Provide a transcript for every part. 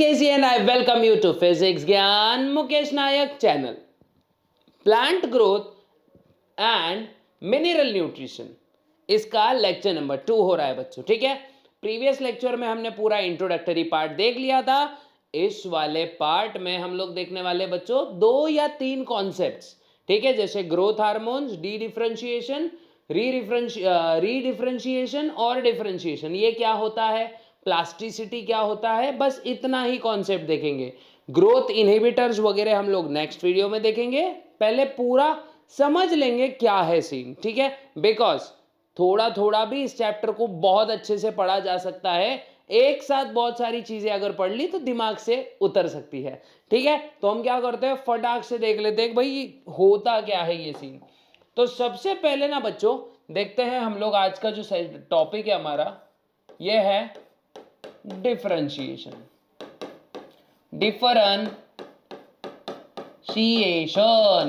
Mukesh and I welcome you to physics Gyan Mukesh Nayak channel. Plant growth and mineral nutrition, इसका lecture number 2 हो रहा है बच्चों। ठीक है, प्रीवियस लेक्चर में हमने पूरा इंट्रोडक्टरी पार्ट देख लिया था। इस वाले पार्ट में हम लोग देखने वाले बच्चों 2 या 3 कॉन्सेप्ट्स। ठीक है, जैसे ग्रोथ हार्मोन्स, डी डिफरेंशिएशन, रीडिफरेंशिएशन और डिफरेंशिएशन, ये क्या होता है, प्लास्टिसिटी क्या होता है, बस इतना ही कॉन्सेप्ट देखेंगे। ग्रोथ इनहिबिटर्स वगैरह हम लोग नेक्स्ट वीडियो में देखेंगे। पहले पूरा समझ लेंगे क्या है सीन। ठीक है, बिकॉज थोड़ा थोड़ा भी इस चैप्टर को बहुत अच्छे से पढ़ा जा सकता है। एक साथ बहुत सारी चीजें अगर पढ़ ली तो दिमाग से उतर सकती है। ठीक है, तो हम क्या करते हैं, फटाक से देख लेते हैं भाई होता क्या है ये सीन। तो सबसे पहले ना बच्चों देखते हैं हम लोग आज का जो टॉपिक है हमारा, ये है डिफरेंशिएशन। डिफरेंशिएशन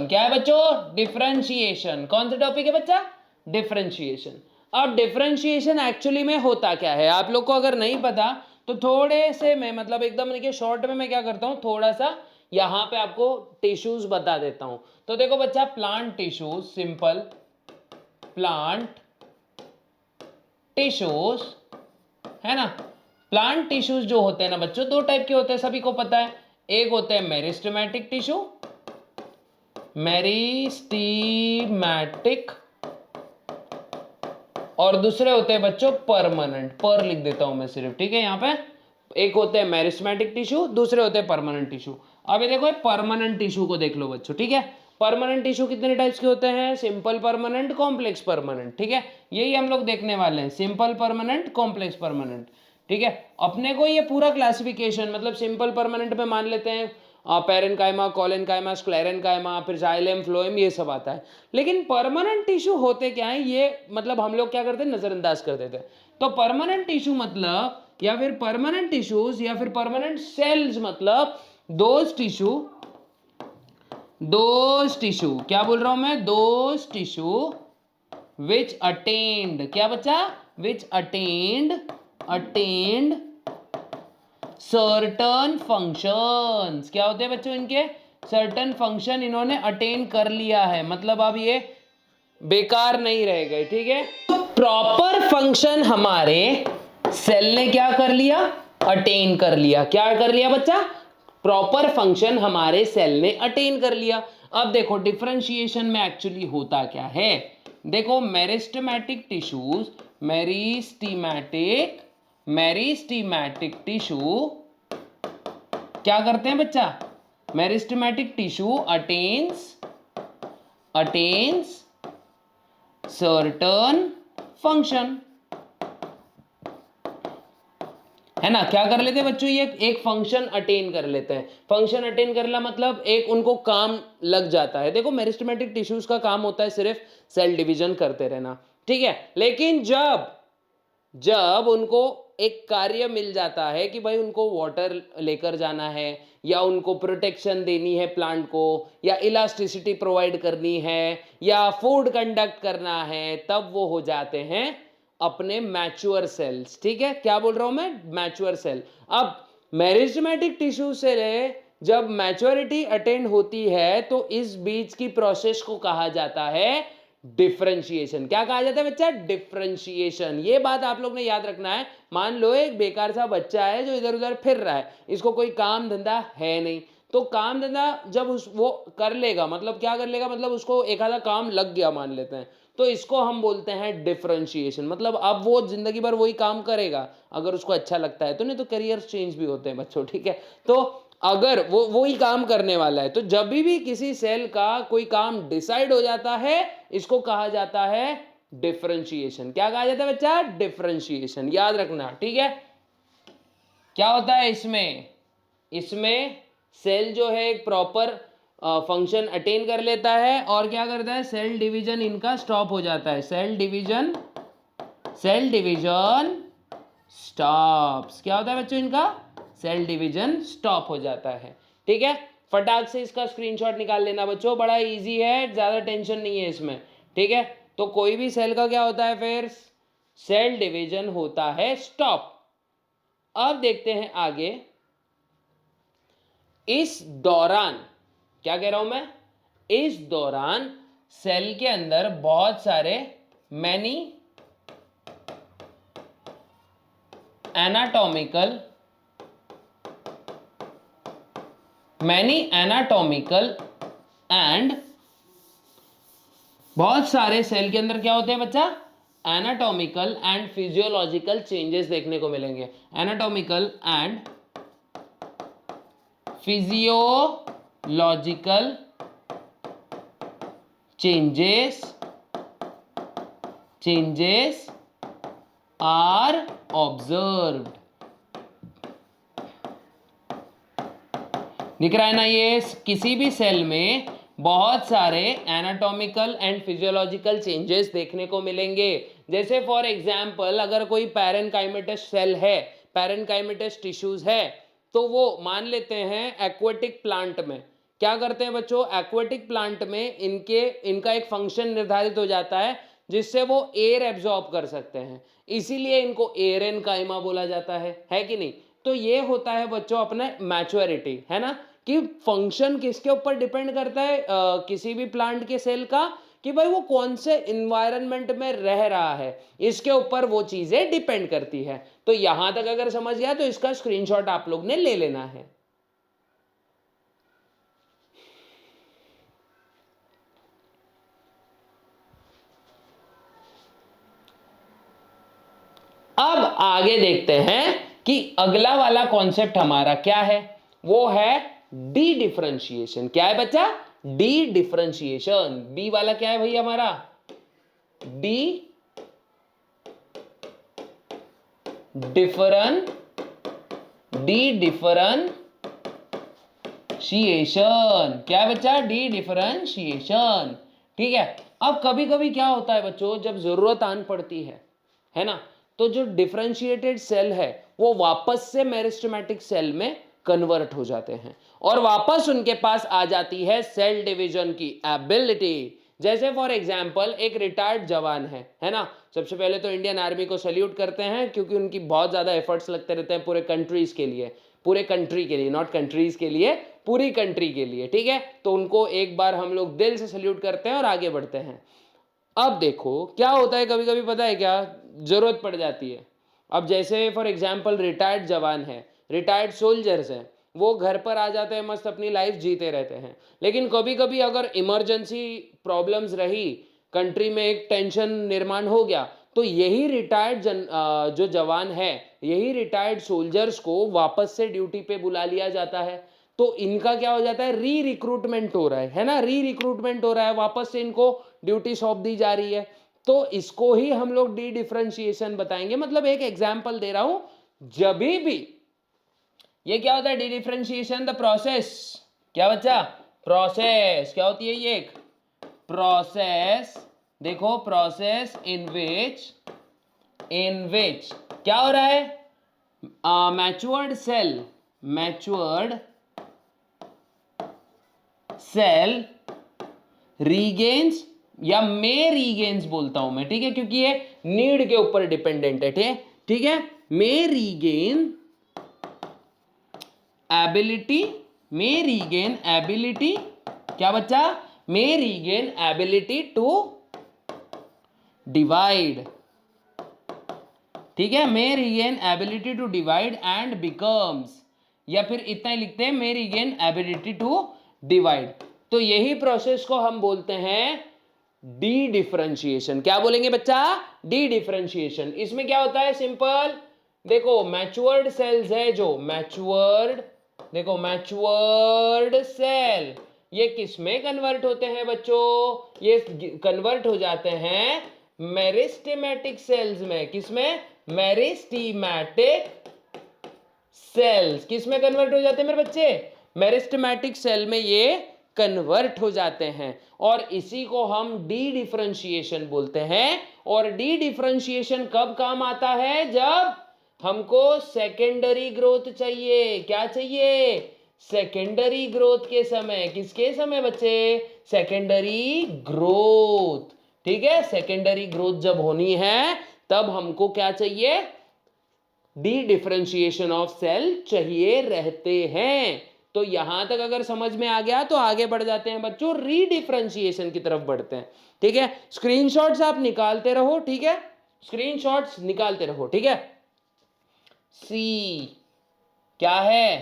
क्या है बच्चों? डिफरेंशिएशन। कौन सा टॉपिक है बच्चा? डिफरेंशिएशन। अब डिफरेंशिएशन एक्चुअली में होता क्या है, आप लोग को अगर नहीं पता तो थोड़े से मैं मतलब एकदम देखिए शॉर्ट में मैं क्या करता हूं, थोड़ा सा यहां पे आपको टिश्यूज बता देता हूं। तो देखो बच्चा, plant tissues, simple plant tissues है ना। प्लांट टिश्यूज जो होते हैं ना बच्चों, 2 टाइप के होते हैं, सभी को पता है। एक होते हैं मेरिस्टेमेटिक टिश्यू, मेरिस्टेमेटिक, और दूसरे होते हैं बच्चों परमानेंट। पर लिख देता हूं मैं सिर्फ, ठीक है। यहां पे एक होते हैं मेरिस्टेमेटिक टिश्यू, दूसरे होते हैं परमानेंट टिश्यू। अब ये देखो परमानेंट टिश्यू को देख लो बच्चों। ठीक है, परमानेंट टिश्यू कितने टाइप्स के होते हैं? Simple permanent, complex permanent. ठीक है, यही हम लोग देखने वाले हैं, सिंपल परमानेंट, कॉम्प्लेक्स परमानेंट। ठीक है, अपने को ये पूरा क्लासिफिकेशन मतलब सिंपल परमानेंट में मान लेते हैं पेरेन्काइमा, कोलेनकाइमा, स्क्लेरेन्काइमा, फिर जाइलम, फ्लोएम, ये सब आता है। लेकिन परमानेंट टिश्यू होते क्या है, ये मतलब हम लोग क्या करते हैं, नजरअंदाज कर देते हैं। तो परमानेंट टिश्यू मतलब, या फिर परमानेंट टिश्यूज या फिर परमानेंट सेल्स मतलब दोज टिश्यू, क्या बोल रहा हूं मैं, दोज टिश्यू विच अटेन्ड, क्या बच्चा, विच अटेन्ड सर्टन फंक्शंस। क्या होते हैं बच्चों इनके? सर्टन फंक्शन इन्होंने अटेन कर लिया है, मतलब अब ये बेकार नहीं रह गए। ठीक है, तो प्रॉपर फंक्शन हमारे सेल ने क्या कर लिया, अटेन कर लिया। क्या कर लिया बच्चा? प्रॉपर फंक्शन हमारे सेल ने अटेन कर लिया। अब देखो डिफरेंशिएशन में एक्चुअली होता क्या है, देखो मेरिस्टेमेटिक टिश्यूज, मेरिस्टेमेटिक टिश्यू क्या करते हैं बच्चा? Meristematic tissue attains certain function, है ना। क्या कर लेते हैं बच्चों, ये एक फंक्शन अटेन कर लेते हैं। फंक्शन अटेन करना मतलब एक उनको काम लग जाता है। देखो मेरिस्टेमेटिक टिश्यूज का काम होता है सिर्फ सेल डिवीजन करते रहना। ठीक है, लेकिन जब उनको एक कार्य मिल जाता है कि भाई उनको वाटर लेकर जाना है, या उनको प्रोटेक्शन देनी है प्लांट को, या इलास्टिसिटी प्रोवाइड करनी है, या फूड कंडक्ट करना है, तब वो हो जाते हैं अपने मैच्योर सेल्स। ठीक है, क्या बोल रहा हूं मैं, मैच्योर सेल। अब मेरिस्टेमेटिक टिश्यू से जब मैच्योरिटी अटेंड होती है तो इस बीच की प्रोसेस को कहा जाता है डिफरेंशिएशन। क्या कहा जाता है बच्चा? डिफरेंशिएशन। ये बात आप लोग ने याद रखना है। मान लो एक बेकार सा बच्चा है जो इधर उधर फिर रहा है, इसको कोई काम धंधा है नहीं, तो काम धंधा जब वो कर लेगा, मतलब क्या कर लेगा, मतलब उसको एक आधा काम लग गया मान लेते हैं, तो इसको हम बोलते हैं डिफरेंशिएशन। मतलब अब वो जिंदगी भर वही काम करेगा अगर उसको अच्छा लगता है तो, नहीं तो करियर चेंज भी होते हैं बच्चों। ठीक है, तो अगर वो वही काम करने वाला है, तो जब भी किसी सेल का कोई काम डिसाइड हो जाता है, इसको कहा जाता है डिफरेंशिएशन। क्या कहा जाता है बच्चा? डिफरेंशिएशन, याद रखना। ठीक है, क्या होता है इसमें सेल जो है एक प्रॉपर फंक्शन अटेन कर लेता है, और क्या करता है, सेल डिवीजन इनका स्टॉप हो जाता है। Cell division stops. क्या होता है बच्चों इनका? सेल डिवीजन स्टॉप हो जाता है। ठीक है, फटाक से इसका स्क्रीनशॉट निकाल लेना बच्चों, बड़ा इजी है, ज्यादा टेंशन नहीं है इसमें। ठीक है, तो कोई भी सेल का क्या होता है, फिर सेल डिवीजन होता है स्टॉप। अब देखते हैं आगे, इस दौरान, क्या कह रहा हूं मैं, इस दौरान सेल के अंदर बहुत सारे मैनी एनाटॉमिकल एंड बहुत सारे सेल के अंदर क्या होते हैं बच्चा, एनाटॉमिकल एंड फिजियोलॉजिकल चेंजेस देखने को मिलेंगे। Anatomical and physiological changes are observed. दिख रहा है ना, ये किसी भी सेल में बहुत सारे एनाटॉमिकल एंड फिजियोलॉजिकल चेंजेस देखने को मिलेंगे। जैसे फॉर एग्जांपल अगर कोई पैरेनकाइमेटस सेल है, पैरेनकाइमेटस टिश्यूज है, तो वो मान लेते हैं एक्वेटिक प्लांट में क्या करते हैं बच्चों, एक्वेटिक प्लांट में इनका एक फंक्शन निर्धारित हो जाता है जिससे वो एयर एब्जॉर्ब कर सकते हैं, इसीलिए इनको एरेनकाइमा बोला जाता है कि नहीं। तो ये होता है बच्चों अपना मैच्योरिटी, है ना, कि फंक्शन किसके ऊपर डिपेंड करता है किसी भी प्लांट के सेल का, कि भाई वो कौन से इन्वायरमेंट में रह रहा है, इसके ऊपर वो चीजें डिपेंड करती है। तो यहां तक अगर समझ गया तो इसका स्क्रीनशॉट आप लोग ने ले लेना है। अब आगे देखते हैं कि अगला वाला कॉन्सेप्ट हमारा क्या है, वो है डी डिफरेंशिएशन। क्या है बच्चा, डी डिफरेंशिएशन। बी वाला क्या है भैया हमारा, डी डिफरेंशिएशन। क्या है बच्चा, डी डिफरेंशिएशन। ठीक है। अब कभी कभी क्या होता है बच्चों, जब जरूरत आन पड़ती है ना, तो जो डिफरेंशिएटेड सेल है वो वापस से मेरिस्टेमेटिक सेल में कन्वर्ट हो जाते हैं और वापस उनके पास आ जाती है सेल डिवीजन की एबिलिटी। जैसे फॉर एग्जांपल एक रिटायर्ड जवान है ना, सबसे पहले तो इंडियन आर्मी को सल्यूट करते हैं क्योंकि उनकी बहुत ज्यादा एफर्ट्स लगते रहते हैं पूरे कंट्रीज के लिए, पूरे कंट्री के लिए, नॉट कंट्रीज के लिए, पूरी कंट्री के लिए। ठीक है, तो उनको एक बार हम लोग दिल से सल्यूट करते हैं और आगे बढ़ते हैं। अब देखो क्या होता है, कभी कभी पता है क्या, जरूरत पड़ जाती है। अब जैसे फॉर एग्जांपल रिटायर्ड जवान है, रिटायर्ड सोल्जर्स हैं, वो घर पर आ जाते हैं, मस्त अपनी लाइफ जीते रहते हैं, लेकिन कभी कभी अगर इमरजेंसी प्रॉब्लम्स रही, कंट्री में एक टेंशन निर्माण हो गया, तो यही रिटायर्ड जो जवान है, यही रिटायर्ड सोल्जर्स को वापस से ड्यूटी पे बुला लिया जाता है। तो इनका क्या हो जाता है, री रिक्रूटमेंट हो रहा है ना, री रिक्रूटमेंट हो रहा है, वापस से इनको ड्यूटी सौंप दी जा रही है। तो इसको ही हम लोग डी डिफरेंशिएशन बताएंगे। मतलब एक एग्जांपल दे रहा हूं, जब भी ये क्या होता है डी डिफरेंशिएशन, द प्रोसेस, क्या बच्चा, प्रोसेस क्या होती है, ये एक प्रोसेस, देखो प्रोसेस इन विच क्या हो रहा है, मैच्योर्ड सेल रीगेन्स या मे रीगेन्स बोलता हूं मैं, ठीक है, क्योंकि ये नीड के ऊपर डिपेंडेंट है। ठीक है, मे रीगेन एबिलिटी, क्या बच्चा, may regain ability to divide. ठीक है, may regain ability to divide and becomes, या फिर इतना ही लिखते हैं, may regain ability to divide. तो यही प्रोसेस को हम बोलते हैं डी डिफरेंशिएशन। क्या बोलेंगे बच्चा, डी डिफरेंशिएशन। इसमें क्या होता है, सिंपल देखो, मैच्योर्ड सेल्स है जो मैच्योर्ड, देखो मैच्योर्ड सेल ये किस में कन्वर्ट होते हैं बच्चों, ये कन्वर्ट हो जाते हैं मेरिस्टेमेटिक सेल्स में। किसमें, मेरिस्टेमेटिक सेल्स। किस में कन्वर्ट हो जाते हैं मेरे बच्चे, मेरिस्टेमेटिक सेल में ये कन्वर्ट हो जाते हैं, और इसी को हम डी डिफरेंशिएशन बोलते हैं। और डी डिफरेंशिएशन कब काम आता है, जब हमको सेकेंडरी ग्रोथ चाहिए। क्या चाहिए, सेकेंडरी ग्रोथ के समय। किसके समय बच्चे, सेकेंडरी ग्रोथ। ठीक है, सेकेंडरी ग्रोथ जब होनी है तब हमको क्या चाहिए, डी डिफरेंशिएशन ऑफ सेल चाहिए रहते हैं। तो यहां तक अगर समझ में आ गया तो आगे बढ़ जाते हैं बच्चों, रीडिफरेंशिएशन की तरफ बढ़ते हैं। ठीक है, स्क्रीनशॉट्स आप निकालते रहो, ठीक है, स्क्रीनशॉट्स निकालते रहो, ठीक है। सी क्या है,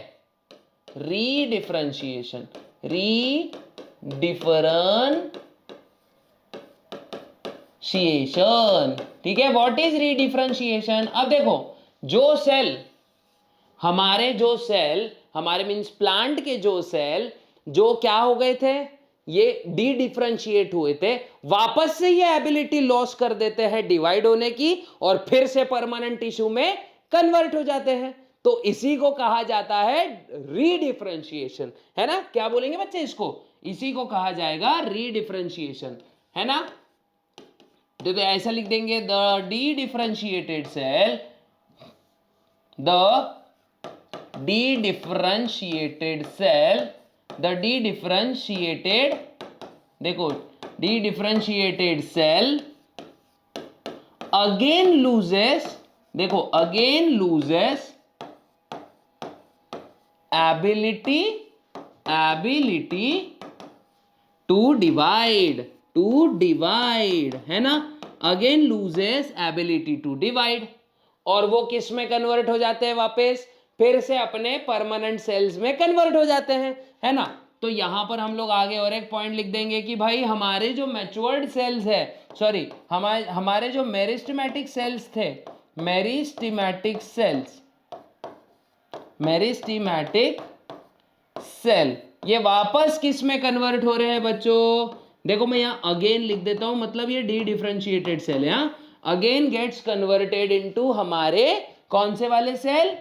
रीडिफरेंशिएशन, रीडिफरेंशिएशन, ठीक है। What is रीडिफरेंशिएशन? अब देखो, जो सेल हमारे मीन्स प्लांट के जो सेल जो क्या हो गए थे, ये डी डिफरेंशिएट हुए थे, वापस से ये एबिलिटी लॉस कर देते हैं डिवाइड होने की और फिर से परमानेंट टिश्यू में कन्वर्ट हो जाते हैं। तो इसी को कहा जाता है रीडिफरेंशिएशन, है ना। क्या बोलेंगे बच्चे इसको? इसी को कहा जाएगा रीडिफरेंशिएशन, है ना। तो ऐसा लिख देंगे, द डी डिफरेंशिएटेड सेल, द de-differentiated cell, the de-differentiated, देखो de-differentiated cell again loses, देखो again loses ability to divide, है ना, again loses ability to divide, और वो किस में कन्वर्ट हो जाते हैं वापस? फिर से अपने परमानेंट सेल्स में कन्वर्ट हो जाते हैं, है ना। तो यहां पर हम लोग आगे और एक पॉइंट लिख देंगे कि भाई हमारे जो मैच्योर्ड सेल्स है, सॉरी हमारे जो मेरिस्टेमेटिक सेल्स थे, मेरिस्टेमेटिक सेल ये वापस किस में कन्वर्ट हो रहे हैं बच्चों? देखो मैं यहां अगेन लिख देता हूं, मतलब ये डी डिफरेंशिएटेड सेल है, अगेन गेट्स कन्वर्टेड इनटू हमारे कौन से वाले सेल?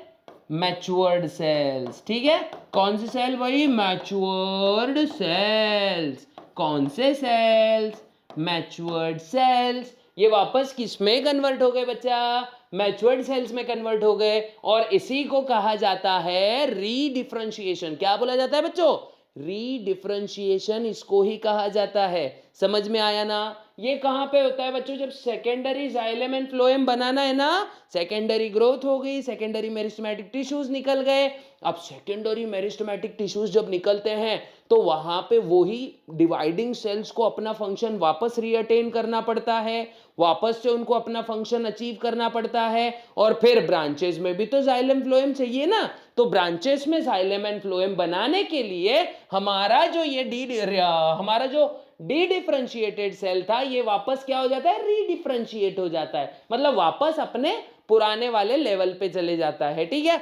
मैच्योर्ड सेल्स, ठीक है। कौन से सेल? वही मैच्योर्ड सेल्स। कौन से सेल्स? Matured sales. ये वापस किस में कन्वर्ट हो गए बच्चा? मैच्योर्ड सेल्स में कन्वर्ट हो गए, और इसी को कहा जाता है रीडिफरेंशिएशन। क्या बोला जाता है बच्चों? रीडिफरेंशिएशन इसको ही कहा जाता है। समझ में आया ना? ये कहां पे होता है बच्चों? जब सेकेंडरी जाइलम एंड फ्लोएम बनाना है ना, सेकेंडरी ग्रोथ हो गई, सेकेंडरी मेरिस्टेमेटिक टिश्यूज निकल गए। अब सेकेंडरी मेरिस्टेमेटिक टिश्यूज जब निकलते हैं तो वहां पे वही डिवाइडिंग सेल्स को अपना फंक्शन वापस रीअटेन करना पड़ता है, वापस से उनको अपना फंक्शन अचीव करना पड़ता है। और फिर ब्रांचेस में भी तो जाइलम फ्लोएम चाहिए ना, तो ब्रांचेस में जाइलम एंड फ्लोएम बनाने के लिए हमारा जो डी डिफरेंशिएटेड सेल था, ये वापस क्या हो जाता है? रीडिफरेंशिएट हो जाता है, मतलब वापस अपने पुराने वाले लेवल पे चले जाता है, ठीक है।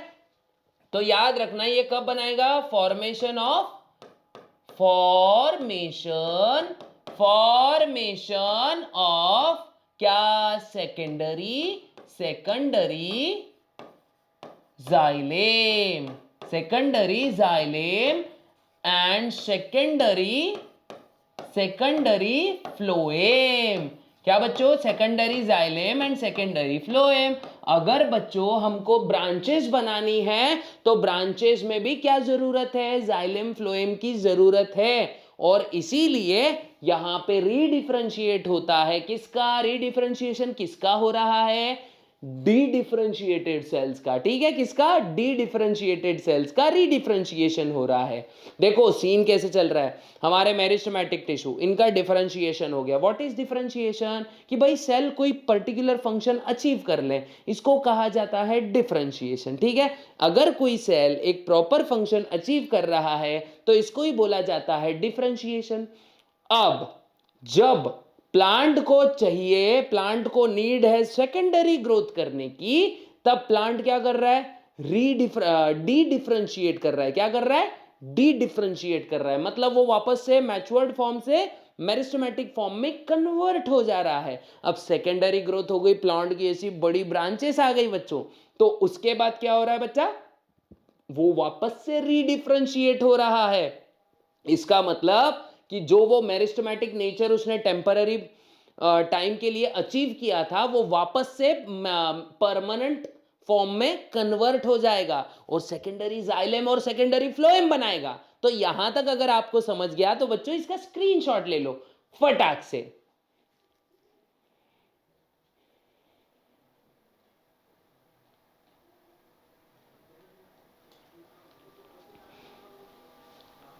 तो याद रखना, ये कब बनाएगा? फॉर्मेशन ऑफ क्या? Secondary xylem and secondary phloem. क्या बच्चों? Secondary xylem and secondary phloem. अगर बच्चों हमको ब्रांचेस बनानी है तो ब्रांचेस में भी क्या जरूरत है? जाइलेम फ्लोएम की जरूरत है, और इसीलिए यहां पे रीडिफरेंशिएट होता है। किसका रीडिफरेंशिएशन? किसका हो रहा है? डी डिफरेंशिएटेड सेल्स का, ठीक है। किसका? डी डिफरेंशिएटेड सेल्स का रीडिफरेंशिएशन हो रहा है। देखो सीन कैसे चल रहा है, हमारे मेरिस्टेमेटिक टिश्यू, इनका डिफरेंशिएशन हो गया। What is differentiation? कि भाई सेल कोई पर्टिकुलर फंक्शन अचीव कर ले, इसको कहा जाता है डिफरेंशिएशन, ठीक है। अगर कोई सेल एक प्रॉपर फंक्शन अचीव कर रहा है तो इसको ही बोला जाता है डिफरेंशिएशन। अब जब प्लांट को नीड है सेकेंडरी ग्रोथ करने की, तब प्लांट क्या कर रहा है? डी डिफरेंशिएट कर रहा है। क्या कर रहा है? डी डिफरेंशिएट कर रहा है, मतलब वो वापस से मैच्योर्ड फॉर्म से मेरिस्टेमेटिक फॉर्म में कन्वर्ट हो जा रहा है। अब सेकेंडरी ग्रोथ हो गई, प्लांट की ऐसी बड़ी ब्रांचेस आ गई बच्चों, तो उसके बाद क्या हो रहा है बच्चा? वो वापस से रीडिफरेंशिएट हो रहा है। इसका मतलब कि जो वो मेरिस्टेमेटिक नेचर उसने टेम्पररी टाइम के लिए अचीव किया था, वो वापस से परमानेंट फॉर्म में कन्वर्ट हो जाएगा और सेकेंडरी जाइलेम और सेकेंडरी फ्लोएम बनाएगा। तो यहां तक अगर आपको समझ गया तो बच्चों इसका स्क्रीनशॉट ले लो फटाक से।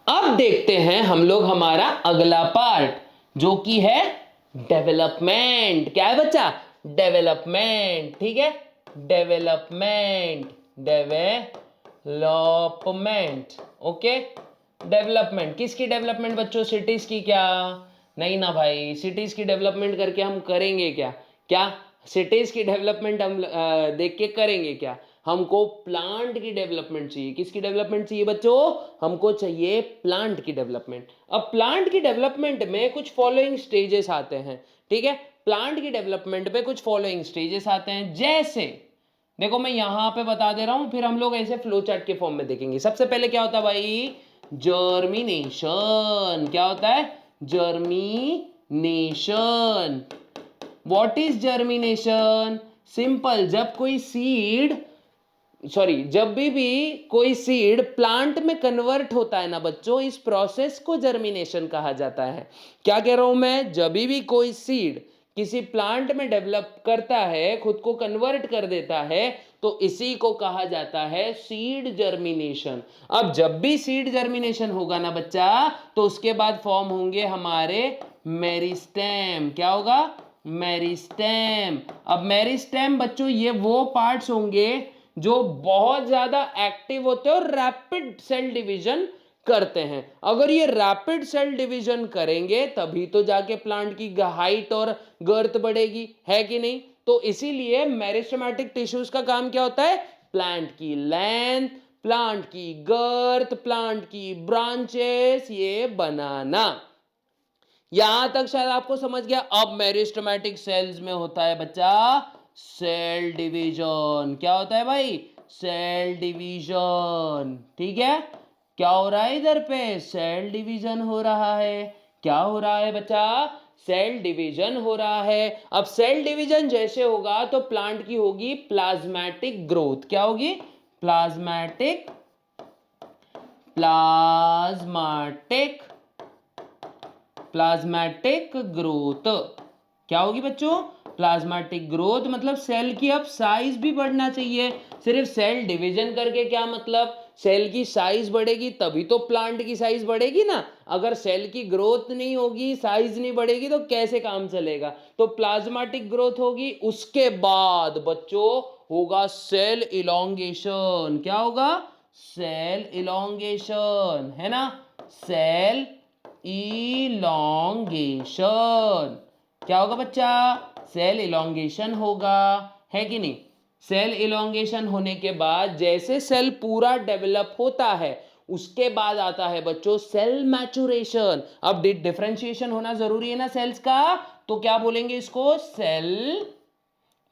अब देखते हैं हम लोग हमारा अगला पार्ट, जो कि है डेवलपमेंट। क्या है बच्चा? डेवलपमेंट। ठीक है, डेवलपमेंट, डेवलपमेंट। ओके, डेवलपमेंट किसकी डेवलपमेंट बच्चों? सिटीज की? क्या नहीं ना भाई, सिटीज की डेवलपमेंट करके हम करेंगे क्या? क्या सिटीज की डेवलपमेंट हम देख के करेंगे क्या? हमको प्लांट की डेवलपमेंट चाहिए। किसकी डेवलपमेंट चाहिए बच्चों? हमको चाहिए प्लांट की डेवलपमेंट। अब प्लांट की डेवलपमेंट में कुछ फॉलोइंग स्टेजेस आते हैं। ठीक है, प्लांट की डेवलपमेंट में कुछ फॉलोइंग स्टेजेस आते हैं, जैसे देखो मैं यहां पे बता दे रहा हूं, फिर हम लोग ऐसे फ्लो चार्ट के फॉर्म में देखेंगे। सबसे पहले क्या होता है भाई? जर्मिनेशन। क्या होता है? Germination. What is germination? Simple, जब भी कोई सीड प्लांट में कन्वर्ट होता है ना बच्चों, इस प्रोसेस को जर्मिनेशन कहा जाता है। क्या कह रहा हूं मैं? जब भी कोई सीड किसी प्लांट में डेवलप करता है, खुद को कन्वर्ट कर देता है, तो इसी को कहा जाता है सीड जर्मिनेशन। अब जब भी सीड जर्मिनेशन होगा ना बच्चा, तो उसके बाद फॉर्म होंगे हमारे मेरिस्टेम। क्या होगा? मेरिस्टेम। अब मेरिस्टेम बच्चों ये वो पार्ट्स होंगे जो बहुत ज्यादा एक्टिव होते हैं और रैपिड सेल डिवीजन करते हैं। अगर ये रैपिड सेल डिवीजन करेंगे तभी तो जाके प्लांट की हाइट और गर्थ बढ़ेगी, है कि नहीं? तो इसीलिए मेरिस्टेमेटिक टिश्यूज का काम क्या होता है? प्लांट की लेंथ, प्लांट की गर्थ, प्लांट की ब्रांचेस ये बनाना। यहां तक शायद आपको समझ गया। अब मेरिस्टेमेटिक सेल्स में होता है बच्चा सेल डिवीजन। क्या होता है भाई? Cell division. ठीक है, क्या हो रहा है इधर पे? सेल डिवीजन हो रहा है। क्या हो रहा है बच्चा? सेल डिवीजन हो रहा है। अब सेल डिवीजन जैसे होगा तो प्लांट की होगी प्लाज्मेटिक ग्रोथ। क्या होगी? प्लाज्मेटिक, प्लाज्मेटिक, प्लाज्मेटिक ग्रोथ। क्या होगी बच्चों? प्लाज्मेटिक ग्रोथ। मतलब सेल की अब साइज भी बढ़ना चाहिए। सिर्फ सेल डिवीजन करके क्या मतलब? सेल की साइज बढ़ेगी तभी तो प्लांट की साइज बढ़ेगी ना। अगर सेल की ग्रोथ नहीं होगी, साइज नहीं बढ़ेगी, तो कैसे काम चलेगा? तो प्लाज्मेटिक ग्रोथ होगी, उसके बाद बच्चों होगा सेल इलोंगेशन। क्या होगा? सेल इलोंगेशन, है ना? Cell elongation. क्या होगा बच्चा? सेल इलोंगेशन होगा, है कि नहीं? सेल इलोंगेशन होने के बाद जैसे सेल पूरा डेवलप होता है, उसके बाद आता है बच्चों सेल मैचुरेशन। अब डिफरेंशिएशन होना जरूरी है ना सेल्स का, तो क्या बोलेंगे इसको? Cell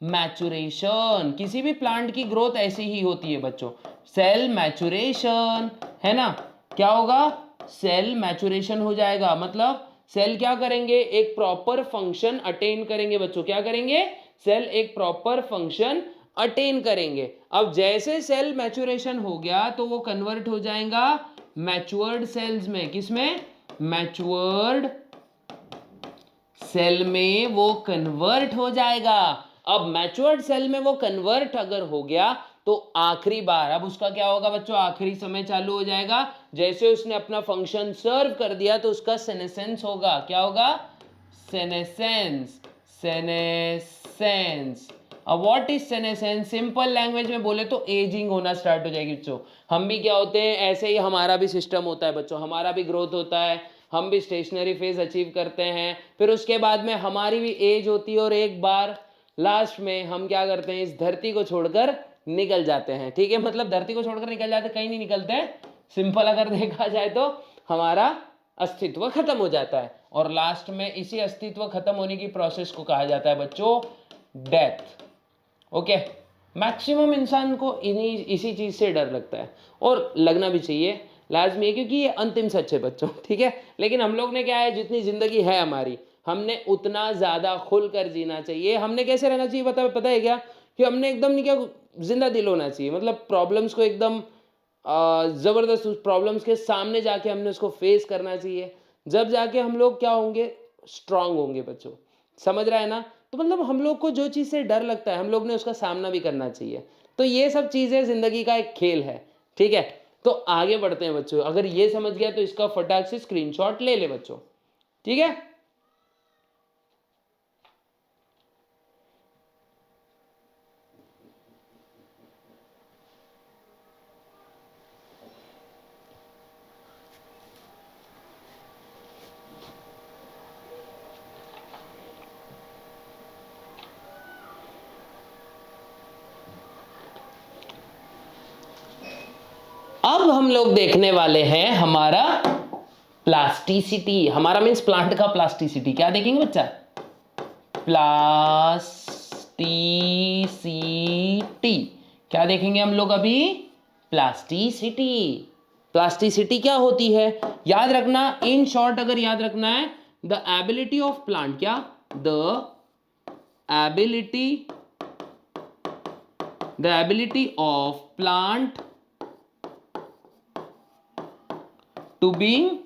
maturation. किसी भी प्लांट की ग्रोथ ऐसी ही होती है बच्चों, सेल मैचुरेशन, है ना? क्या होगा? सेल मैचुरेशन हो जाएगा। मतलब सेल क्या करेंगे? एक प्रॉपर फंक्शन अटेन करेंगे बच्चों। क्या करेंगे? सेल एक प्रॉपर फंक्शन अटेन करेंगे। अब जैसे सेल मैचुरेशन हो गया तो वो कन्वर्ट हो जाएगा मैच्योर्ड सेल्स में। किसमें? मैच्योर्ड सेल में वो कन्वर्ट हो जाएगा। अब मैच्योर्ड सेल में वो कन्वर्ट अगर हो गया तो आखिरी बार, अब उसका क्या होगा बच्चों? आखिरी समय चालू हो जाएगा। जैसे उसने अपना फंक्शन सर्व कर दिया तो उसका सेनेसेंस होगा। क्या होगा? Senescence, senescence. अब what is senescence? Simple language में बोले तो एजिंग होना स्टार्ट हो जाएगी बच्चों। हम भी क्या होते हैं, ऐसे ही हमारा भी सिस्टम होता है बच्चों, हमारा भी ग्रोथ होता है, हम भी स्टेशनरी फेज अचीव करते हैं, फिर उसके बाद में हमारी भी एज होती है और एक बार लास्ट में हम क्या करते हैं? इस धरती को छोड़कर निकल जाते हैं। ठीक है, मतलब धरती को छोड़कर निकल जाते, कहीं नहीं निकलते हैं। सिंपल अगर देखा जाए तो हमारा अस्तित्व खत्म हो जाता है, और लास्ट में इसी अस्तित्व खत्म होने की प्रोसेस को कहा जाता है बच्चों डेथ। ओके, मैक्सिमम इंसान को इसी चीज से डर लगता है, और लगना भी चाहिए, लाजमी है, क्योंकि ये अंतिम सच है बच्चों। ठीक है, लेकिन हम लोग ने क्या है, जितनी जिंदगी है हमारी, हमने उतना ज्यादा खुलकर जीना चाहिए। हमने कैसे रहना चाहिए पता है क्या? कि हमने एकदम नहीं, क्या जिंदा दिल होना चाहिए। मतलब प्रॉब्लम्स को एकदम जबरदस्त, उस प्रॉब्लम्स के सामने जाके हमने उसको फेस करना चाहिए। जब जाके हम लोग क्या होंगे? स्ट्रांग होंगे बच्चों। समझ रहा है ना? तो मतलब हम लोग को जो चीज़ से डर लगता है, हम लोग ने उसका सामना भी करना चाहिए। तो ये सब चीज़ें ज़िंदगी का एक खेल है। ठीक है, तो आगे बढ़ते हैं बच्चों, अगर ये समझ गया तो इसका फटाक से स्क्रीनशॉट ले ले बच्चों, ठीक है। अब हम लोग देखने वाले हैं हमारा प्लास्टिसिटी, हमारा मीन्स प्लांट का प्लास्टिसिटी। क्या देखेंगे बच्चा? प्लास्टिसिटी क्या देखेंगे हम लोग अभी? प्लास्टिसिटी। प्लास्टिसिटी क्या होती है याद रखना, इन शॉर्ट अगर याद रखना है, द एबिलिटी ऑफ प्लांट, क्या? The ability of plant to be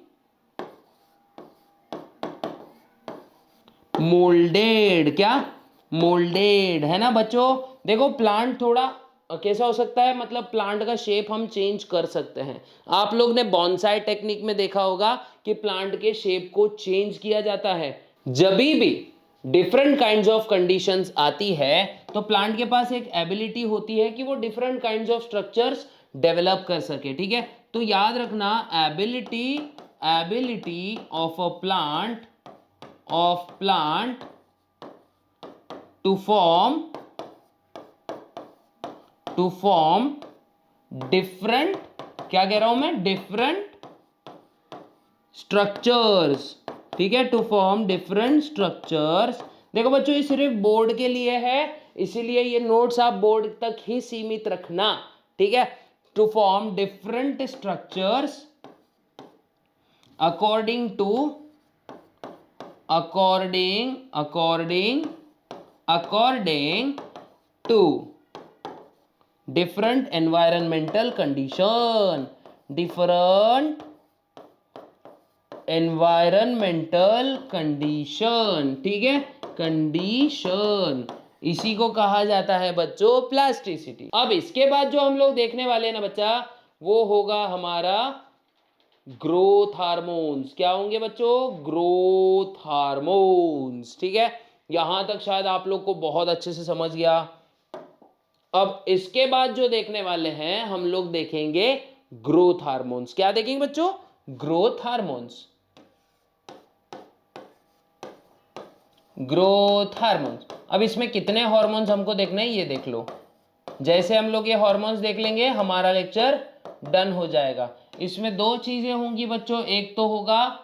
moulded. क्या? मोल्डेड, है ना बच्चों। देखो प्लांट थोड़ा कैसा हो सकता है, मतलब प्लांट का शेप हम चेंज कर सकते हैं। आप लोग ने बॉन्साई टेक्निक में देखा होगा कि प्लांट के शेप को चेंज किया जाता है। जब भी डिफरेंट काइंड्स ऑफ कंडीशंस आती है तो प्लांट के पास एक एबिलिटी होती है कि वो different kinds of structures develop कर सके, ठीक है। तो याद रखना, ability of a plant to form different, क्या कह रहा हूं मैं? डिफरेंट स्ट्रक्चर्स, ठीक है, टू फॉर्म डिफरेंट स्ट्रक्चर्स। देखो बच्चों ये सिर्फ बोर्ड के लिए है, इसीलिए ये नोट्स आप बोर्ड तक ही सीमित रखना, ठीक है। To form different structures according to different environmental condition, ठीक है, कंडीशन, इसी को कहा जाता है बच्चों प्लास्टिसिटी। अब इसके बाद जो हम लोग देखने वाले हैं ना बच्चा, वो होगा हमारा ग्रोथ हार्मोन्स। क्या होंगे बच्चों? ग्रोथ हार्मोन्स, ठीक है। यहां तक शायद आप लोग को बहुत अच्छे से समझ गया। अब इसके बाद जो देखने वाले हैं हम लोग देखेंगे ग्रोथ हार्मोन्स। क्या देखेंगे बच्चों? Growth hormones. अब इसमें कितने हार्मोन्स हमको देखने हैं ये देख लो। जैसे हम लोग ये हार्मोन्स देख लेंगे हमारा लेक्चर डन हो जाएगा। इसमें दो चीजें होंगी बच्चों, एक तो होगा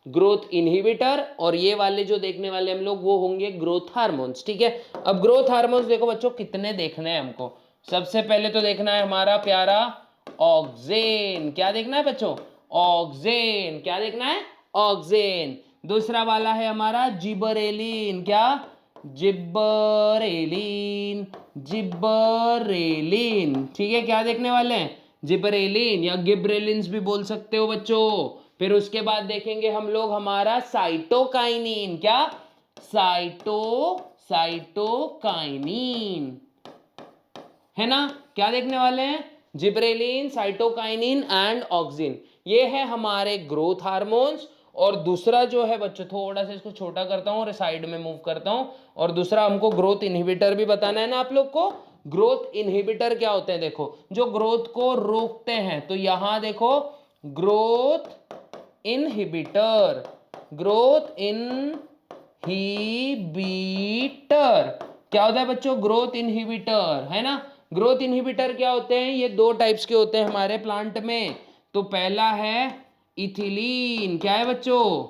ग्रोथ इनहिबिटर और ये वाले जो देखने वाले हम लोग वो होंगे ग्रोथ हार्मोन्स, ठीक है। अब ग्रोथ हार्मोन्स देखो बच्चों कितने देखने हैं हमको। सबसे पहले तो देखना है हमारा प्यारा ऑक्सेन। क्या देखना है बच्चों? ऑक्सेन। क्या देखना है? ऑक्सेन। दूसरा वाला है हमारा जिबरेलिन। क्या? जिबरेलिन, ठीक है। क्या देखने वाले हैं? जिबरेलिन या गिबरेलिन्स भी बोल सकते हो बच्चों। फिर उसके बाद देखेंगे हम लोग हमारा साइटोकाइनिन। क्या? साइटोकाइनिन, है ना। क्या देखने वाले हैं? जिबरेलिन, साइटोकाइनिन एंड ऑक्सिन, ये है हमारे ग्रोथ हार्मोन्स। और दूसरा जो है बच्चों, थोड़ा सा इसको छोटा करता हूं और साइड में मूव करता हूं, और दूसरा हमको ग्रोथ इनहिबिटर भी बताना है ना आप लोग को। ग्रोथ इनहिबिटर क्या होते हैं? देखो जो ग्रोथ को रोकते हैं, तो यहां देखो ग्रोथ इनहिबिटर, क्या होता है बच्चों? ग्रोथ इनहिबिटर, है ना। ग्रोथ इनहिबिटर क्या होते हैं? ये दो टाइप्स के होते हैं हमारे प्लांट में। तो पहला है इथिलीन। क्या है बच्चों?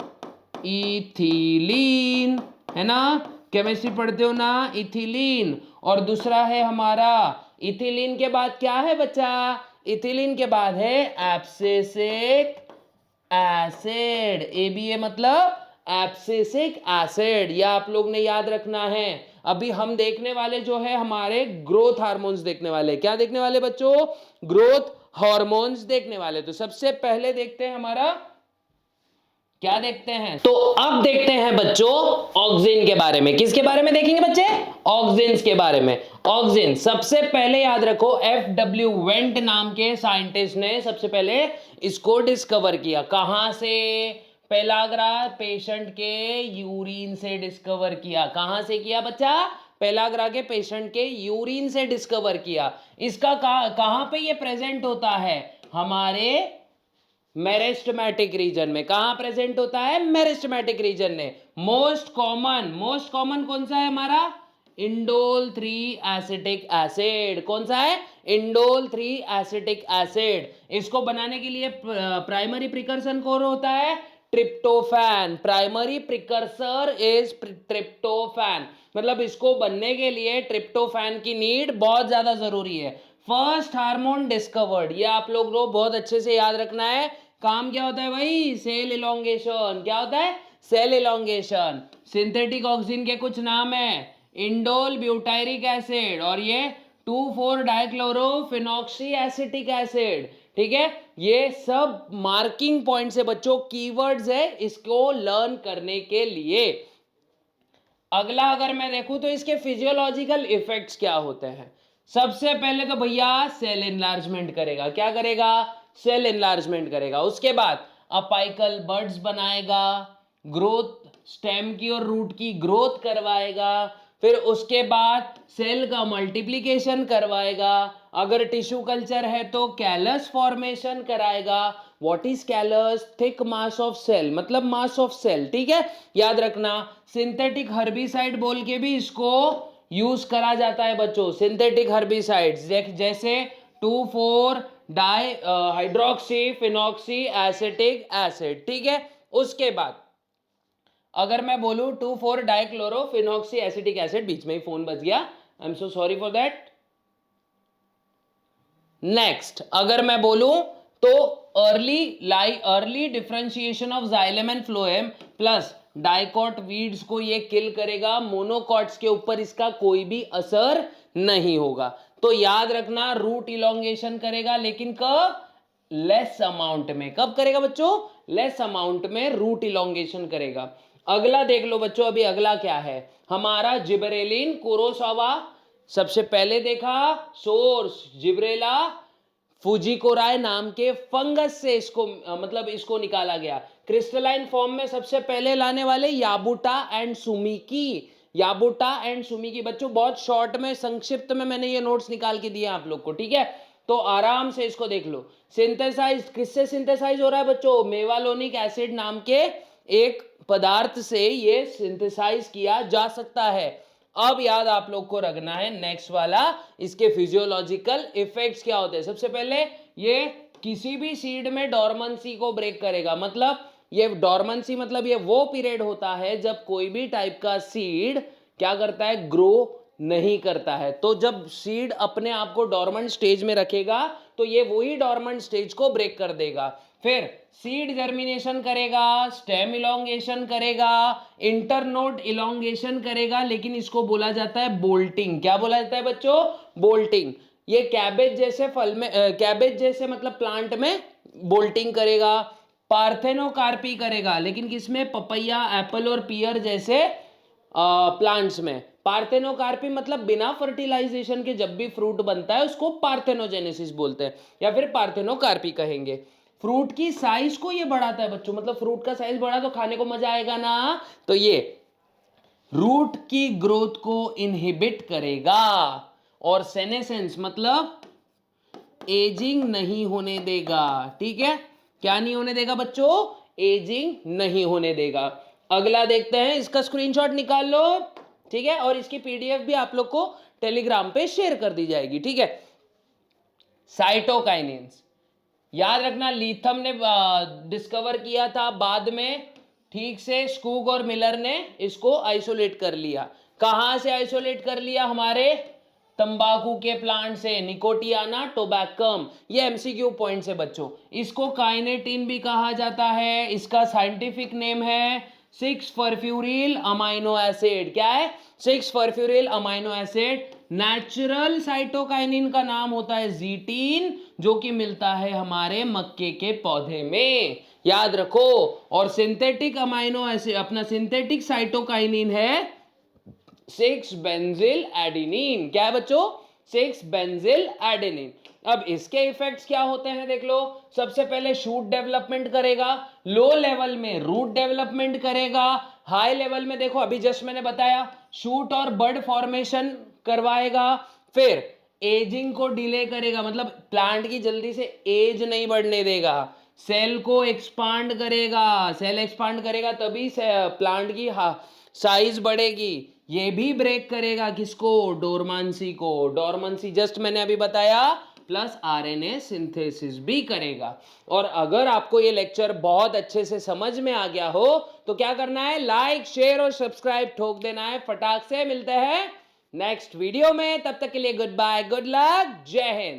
इथिलीन, है ना। केमिस्ट्री पढ़ते हो ना, इथिलीन। और दूसरा है हमारा, इथिलीन के बाद क्या है बच्चा? इथिलीन के बाद है एब्सिसिक एसिड। ABA मतलब एब्सिसिक एसिड, यह आप लोग ने याद रखना है। अभी हम देखने वाले जो है हमारे ग्रोथ हार्मोन्स देखने वाले। क्या देखने वाले बच्चों? ग्रोथ हार्मोन्स देखने वाले। तो सबसे पहले देखते हैं हमारा क्या देखते हैं? तो अब देखते हैं बच्चों ऑक्सिन के बारे में। किसके बारे में देखेंगे बच्चे? ऑक्सिन्स के बारे में। ऑक्सिन सबसे पहले याद रखो FW वेंट नाम के साइंटिस्ट ने सबसे पहले इसको डिस्कवर किया। कहां से? पेलाग्रा पेशेंट के यूरिन से डिस्कवर किया। कहां से किया बच्चा? पेलाग्रा के पेशेंट के यूरिन से डिस्कवर किया। इसका कहां पे ये प्रेजेंट होता है? हमारे मेरिस्टेमेटिक रीजन में। कहां प्रेजेंट होता है? मेरिस्टेमेटिक रीजन में। मोस्ट कॉमन कौन सा है हमारा? Indole 3 acetic acid. कौन सा है? Indole 3 acetic acid. इसको बनाने के लिए प्राइमरी प्रिकर्सन कौन होता है? Tryptophan. Primary precursor is tryptophan. मतलब इसको बनने के लिए ट्रिप्टोफैन की नीड बहुत ज्यादा जरूरी है। फर्स्ट हार्मोन डिस्कवर्ड, ये आप लोग को बहुत अच्छे से याद रखना है। काम क्या होता है भाई? Cell elongation. क्या होता है? Cell elongation. सिंथेटिक ऑक्सीजन के कुछ नाम है, इंडोल ब्यूटायरिक एसिड और ये 2,4 डाइक्लोरोफिनॉक्सी एसिटिक एसिड। ठीक है, ये सब मार्किंग पॉइंट्स है बच्चों, कीवर्ड्स है इसको लर्न करने के लिए। अगला अगर मैं देखूं तो इसके फिजियोलॉजिकल इफेक्ट्स क्या होते हैं। सबसे पहले तो भैया सेल इनलार्जमेंट करेगा। क्या करेगा? सेल इनलार्जमेंट करेगा। उसके बाद अपाइकल बड्स बनाएगा, ग्रोथ स्टेम की और रूट की ग्रोथ करवाएगा। फिर उसके बाद सेल का मल्टीप्लिकेशन करवाएगा। अगर टिश्यू कल्चर है तो कैलस फॉर्मेशन कराएगा। What is callus? Thick mass of cell, मतलब मास ऑफ सेल। ठीक है, याद रखना। सिंथेटिक हर्बिसाइड बोल के भी इसको यूज करा जाता है बच्चों। सिंथेटिक हर्बिसाइड्स जैसे 2,4 di hydroxy phenoxy acetic acid. ठीक है, उसके बाद अगर मैं बोलूं 2,4 डाइक्लोरो फिनॉक्सी एसिटिक एसिड, बीच में ही फोन बज गया, I am so sorry for that. Next अगर मैं बोलूं तो early differentiation of xylem and phloem plus dicot weeds को ये किल करेगा। मोनोकॉट्स के ऊपर इसका कोई भी असर नहीं होगा। तो याद रखना रूट इलोंगेशन करेगा, लेकिन कब? लेस अमाउंट में। कब करेगा बच्चों? लेस अमाउंट में रूट इलोंगेशन करेगा। अगला देख लो बच्चों, अभी अगला क्या है हमारा? Gibberellin Kurosawa. सबसे पहले देखा सोर्स जिब्रेला फुजिकोराय नाम के फंगस से इसको मतलब इसको निकाला गया। क्रिस्टलाइन फॉर्म में सबसे पहले लाने वाले याबुटा एंड सुमिकी। याबुटा एंड सुमिकी बच्चों बहुत शॉर्ट में संक्षिप्त में मैंने ये नोट्स निकाल के दिए आप लोग को। ठीक है, तो आराम से इसको देख लो। सिंथेसाइज किससे सिंथेसाइज हो रहा है बच्चों? मेवालोनिक एसिड नाम के एक पदार्थ से ये सिंथेसाइज किया जा सकता है। अब याद आप लोग को रखना है नेक्स्ट वाला, इसके फिजियोलॉजिकल इफेक्ट्स क्या होते हैं। सबसे पहले ये किसी भी सीड में डॉर्मेंसी को ब्रेक करेगा। मतलब ये डॉर्मेंसी मतलब ये वो पीरियड होता है जब कोई भी टाइप का सीड क्या करता है? ग्रो नहीं करता है। तो जब सीड अपने आप को डॉर्मेंट स्टेज में रखेगा तो ये वही डॉर्मेंट स्टेज को ब्रेक कर देगा। फिर सीड जर्मिनेशन करेगा, स्टेम इलोंगेशन करेगा, इंटरनोड इलोंगेशन करेगा, लेकिन इसको बोला जाता है बोल्टिंग। क्या बोला जाता है बच्चों? बोल्टिंग। ये कैबेज जैसे फल में कैबेज जैसे मतलब प्लांट में बोल्टिंग करेगा। पार्थेनोकार्पी करेगा, लेकिन किसमें? पपैया एप्पल और पियर जैसे प्लांट्स में। पार्थेनोकार्पी मतलब बिना फर्टिलाइजेशन के जब भी फ्रूट बनता है उसको पार्थेनोजेनेसिस बोलते हैं या फिर पार्थेनोकार्पी कहेंगे। फ्रूट की साइज को ये बढ़ाता है बच्चों, मतलब फ्रूट का साइज बढ़ा तो खाने को मजा आएगा ना। तो ये रूट की ग्रोथ को इनहिबिट करेगा और सेनेसेंस मतलब एजिंग नहीं होने देगा। ठीक है, क्या नहीं होने देगा बच्चों? एजिंग नहीं होने देगा। अगला देखते हैं, इसका स्क्रीनशॉट निकाल लो। ठीक है, और इसकी पीडीएफ भी आप लोग को टेलीग्राम पे शेयर कर दी जाएगी। ठीक है, साइटोकाइनेंस याद रखना, लीथम ने डिस्कवर किया था बाद में। ठीक से स्कूग और मिलर ने इसको आइसोलेट कर लिया। कहां से आइसोलेट कर लिया? हमारे तंबाकू के प्लांट से, निकोटियाना टोबैकम। ये एमसीक्यू पॉइंट्स है बच्चों। इसको काइनेटिन भी कहा जाता है। इसका साइंटिफिक नेम है 6-फरफ्यूरिल अमाइनो एसिड। क्या है? 6-फरफ्यूरिल अमाइनो एसिड। नेचुरल साइटोकाइनिन का नाम होता है जीटीन। जो कि मिलता है हमारे मक्के के पौधे में, याद रखो। और सिंथेटिक अमाइनो एसिड अपना सिंथेटिक साइटोकाइनिन है 6 बेंजिल एडेनिन। क्या है बच्चों? 6 बेंजिल एडेनिन। अब इसके इफेक्ट्स क्या होते हैं देख लो। सबसे पहले शूट डेवलपमेंट करेगा, लो लेवल में रूट डेवलपमेंट करेगा, हाई लेवल में देखो अभी जस्ट मैंने बताया शूट और बड फॉर्मेशन करवाएगा, फिर एजिंग को डिले करेगा, मतलब प्लांट की जल्दी से एज नहीं बढ़ने देगा, सेल को एक्सपांड करेगा, सेल एक्सपांड करेगा तभी से प्लांट की साइज बढ़ेगी। ये भी ब्रेक करेगा किसको? डोरमांसी को। डोरमांसी जस्ट मैंने अभी बताया, प्लस आरएनए सिंथेसिस भी करेगा। और अगर आपको ये लेक्चर बहुत अच्छे से समझ में आ गया हो तो क्या करना है? लाइक शेयर और सब्सक्राइब ठोक देना है फटाक से। मिलते हैं नेक्स्ट वीडियो में, तब तक के लिए गुड बाय, गुड लक, जय हिंद।